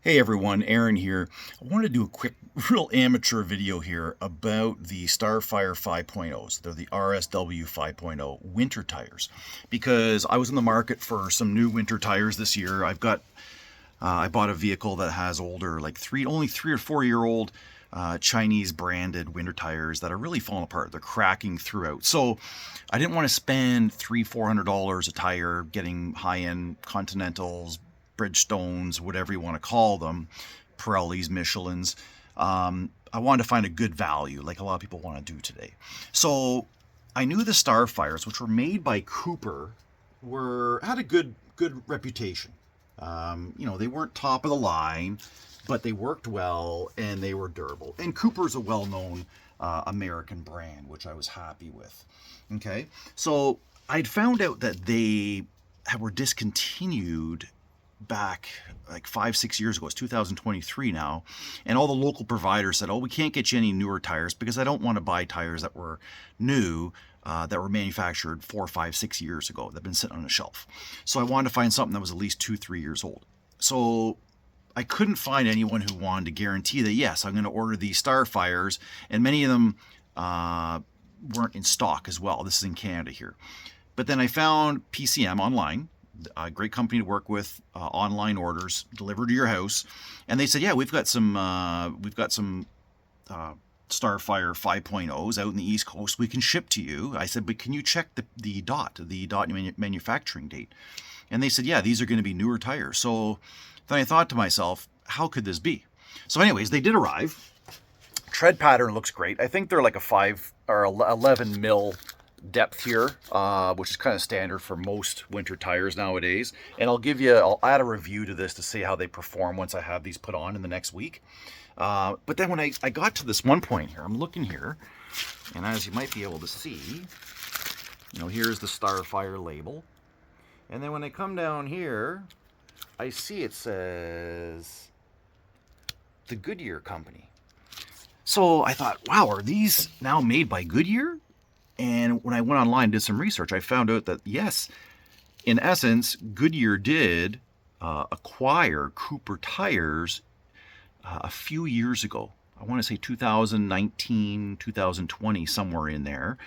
Hey everyone, Aaron here. I wanted to do a quick, real amateur video here about the Starfire 5.0s. They're the RSW 5.0 winter tires because I was in the market for some new winter tires this year. I bought a vehicle that has older, like only 3 or 4 year old Chinese branded winter tires that are really falling apart. They're cracking throughout. So I didn't want to spend $300-400 a tire getting high-end Continentals, Bridgestones, whatever you want to call them, Pirellis, Michelins. I wanted to find a good value, like a lot of people want to do today. So I knew the Starfires, which were made by Cooper, had a good reputation. They weren't top of the line, but they worked well and they were durable. And Cooper's a well-known American brand, which I was happy with. Okay, so I'd found out that they were discontinued back like 5-6 years ago. It's 2023 now, and all the local providers said, oh, we can't get you any newer tires because I don't want to buy tires that were new, that were manufactured 4, 5, 6 years ago, that have been sitting on a shelf. So I wanted to find something that was at least 2-3 years old. So I couldn't find anyone who wanted to guarantee that, yes, I'm going to order these Starfires, and many of them weren't in stock as well. This is in Canada here. But then I found PCM online, a great company to work with, online orders delivered to your house, and they said, yeah, we've got some Starfire 5.0s out in the East Coast we can ship to you. I said, but can you check the dot manufacturing date? And they said, yeah, these are going to be newer tires. So then I thought to myself, how could this be? So anyways, they did arrive. Tread pattern looks great. I think they're like a 5 or 11 mil depth here, which is kind of standard for most winter tires nowadays. And I'll add a review to this to see how they perform once I have these put on in the next week. But then when I got to this one point here, I'm looking here, and as you might be able to see, here's the Starfire label. And then when I come down here, I see it says the Goodyear company. So I thought, wow, are these now made by Goodyear? And when I went online and did some research, I found out that, yes, in essence, Goodyear did acquire Coopertires a few years ago. I want to say 2019, 2020, somewhere in there.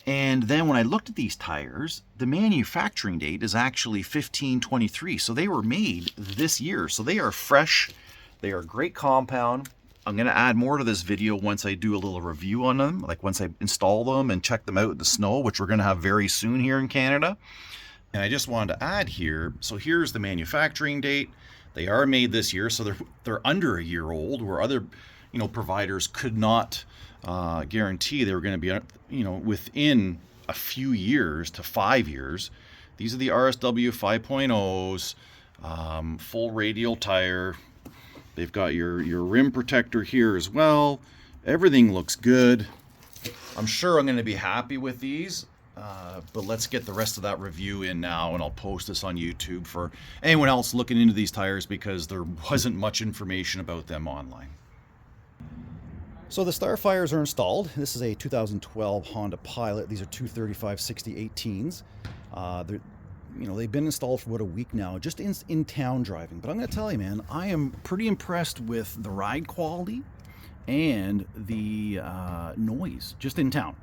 And then when I looked at these tires, the manufacturing date is actually 1523. So they were made this year. So they are fresh. They are great compound. I'm going to add more to this video once I do a little review on them, like once I install them and check them out in the snow, which we're going to have very soon here in Canada. And I just wanted to add here, so here's the manufacturing date. They are made this year, so they're under a year old, where other providers could not guarantee they were going to be within a few years to 5 years. These are the RSW 5.0s, full radial tire. They've got your rim protector here as well. Everything looks good. I'm sure I'm going to be happy with these, but let's get the rest of that review in now, and I'll post this on YouTube for anyone else looking into these tires because there wasn't much information about them online. So the Starfires are installed. This is a 2012 Honda Pilot. These are 235/60/18s. They've been installed for about a week now, just in town driving. But I'm going to tell you, man, I am pretty impressed with the ride quality and the noise just in town.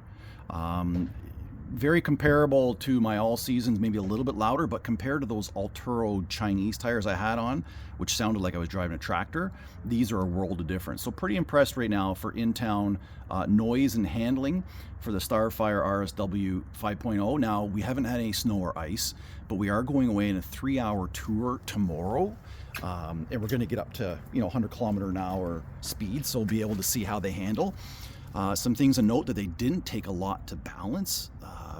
Very comparable to my all seasons, maybe a little bit louder, but compared to those Alturo Chinese tires I had on, which sounded like I was driving a tractor, these are a world of difference. So pretty impressed right now for in-town noise and handling for the Starfire Rs-W 5.0. Now, we haven't had any snow or ice, but we are going away in a 3-hour tour tomorrow. And we're going to get up to 100-kilometer-an-hour speed, so we'll be able to see how they handle. Some things to note: that they didn't take a lot to balance,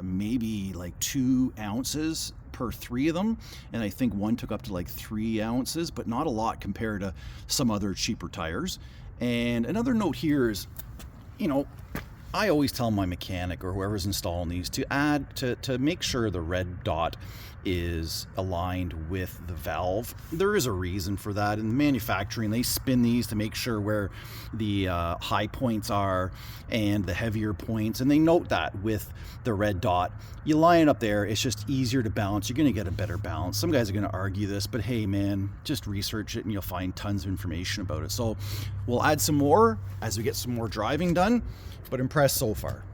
maybe like 2 ounces per 3 of them, and I think one took up to like 3 ounces, but not a lot compared to some other cheaper tires. And another note here is, I always tell my mechanic or whoever's installing these to make sure the red dot is aligned with the valve. There is a reason for that. In the manufacturing, they spin these to make sure where the high points are and the heavier points, and they note that with the red dot. You line it up there, it's just easier to balance. You're going to get a better balance. Some guys are going to argue this, but hey man, just research it and you'll find tons of information about it. So we'll add some more as we get some more driving done, but impressed so far.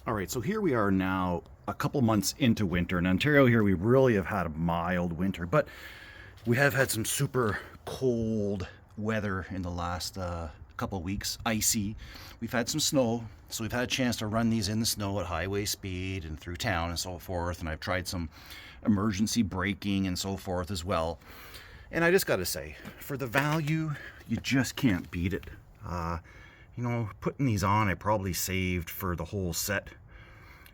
All right, so here we are now a couple months into winter. In Ontario here, we really have had a mild winter, but we have had some super cold weather in the last couple weeks, icy. We've had some snow, so we've had a chance to run these in the snow at highway speed and through town and so forth, and I've tried some emergency braking and so forth as well. And I just got to say, for the value, you just can't beat it. You know, putting these on, I probably saved for the whole set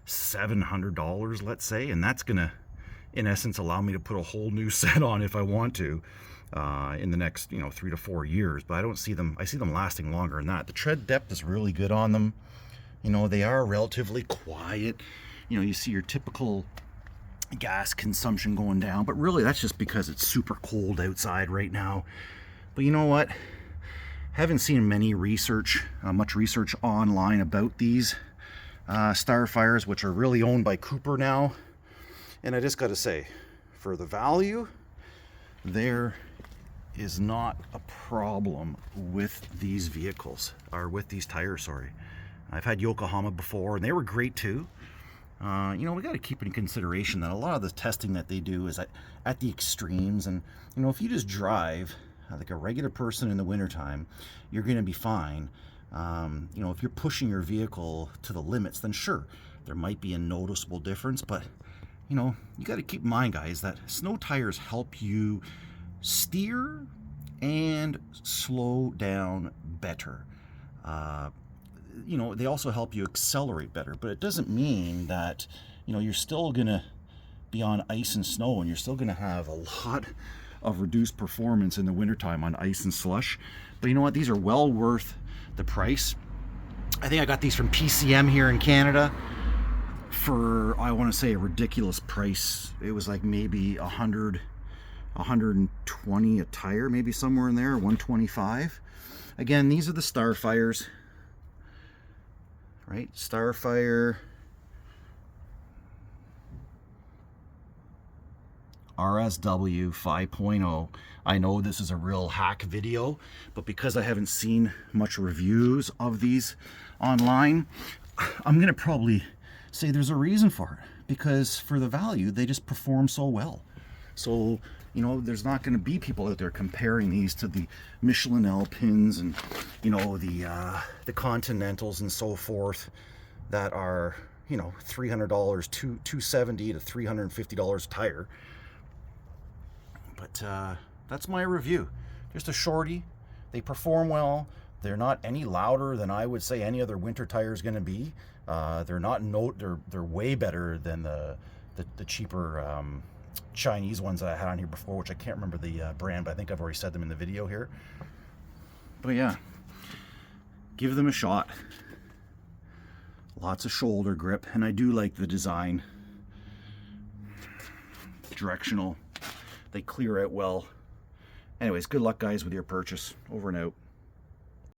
$700, let's say, and that's gonna, in essence, allow me to put a whole new set on if I want to in the next, 3 to 4 years. But I don't see them. I see them lasting longer than that. The tread depth is really good on them. You know, they are relatively quiet. You know, you see your typical gas consumption going down, but really that's just because it's super cold outside right now. But you know what? Haven't seen much research online about these Starfires, which are really owned by Cooper now. And I just got to say, for the value, there is not a problem with these vehicles, or with these tires, sorry. I've had Yokohama before, and they were great too. We got to keep in consideration that a lot of the testing that they do is at the extremes. And, if you just drive like a regular person in the wintertime, you're going to be fine. If you're pushing your vehicle to the limits, then sure, there might be a noticeable difference. But, you got to keep in mind, guys, that snow tires help you steer and slow down better. They also help you accelerate better, but it doesn't mean that, you're still going to be on ice and snow, and you're still going to have a lot of reduced performance in the wintertime on ice and slush. But you know what? These are well worth the price. I think I got these from PCM here in Canada for, I want to say, a ridiculous price. It was like maybe 120 a tire, maybe somewhere in there, 125. Again, these are the Starfires, right? Starfire Rs-W 5.0. I know this is a real hack video, but because I haven't seen much reviews of these online, I'm going to probably say there's a reason for it. Because for the value, they just perform so well. So, there's not going to be people out there comparing these to the Michelin Alpines and, the Continentals and so forth that are, $300, $270 to $350 a tire. But that's my review. Just a shorty. They perform well. They're not any louder than I would say any other winter tire is going to be. They're not they're way better than the cheaper Chinese ones that I had on here before, which I can't remember the brand, but I think I've already said them in the video here. But yeah, give them a shot. Lots of shoulder grip, and I do like the design. Directional. They clear out well. Anyways, good luck, guys, with your purchase. Over and out.